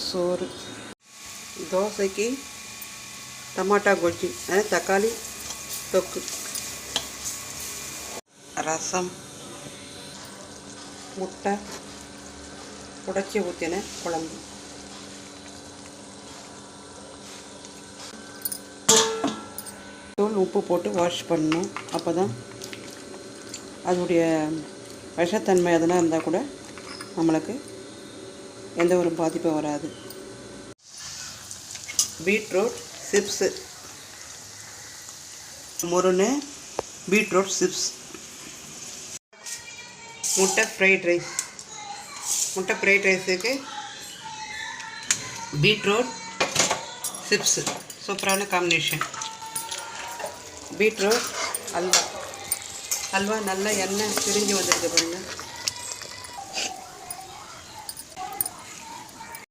சோறு, தோசைக்கு டமாட்டா கொஜ்ஜி, தக்காளி தொக்கு, ரசம், முட்டை உடைச்சி ஊற்றின குழம்பு. தூள் உப்பு போட்டு வாஷ் பண்ணணும். அப்போ தான் அதனுடைய விஷத்தன்மை அதெல்லாம் இருந்தால் கூட நம்மளுக்கு எந்த ஒரு பாதிப்பும் வராது. பீட்ரூட் சிப்ஸு, முருணை பீட்ரூட் சிப்ஸ், முட்டை ஃப்ரைட் ரைஸ். முட்டை ஃப்ரைட் ரைஸுக்கு பீட்ரூட் சிப்ஸு சூப்பரான காம்பினேஷன். பீட்ரூட் அல்வா, அல்வா நல்லா எண்ணெய் பிரிஞ்சு வந்திருக்கு பாருங்கள்.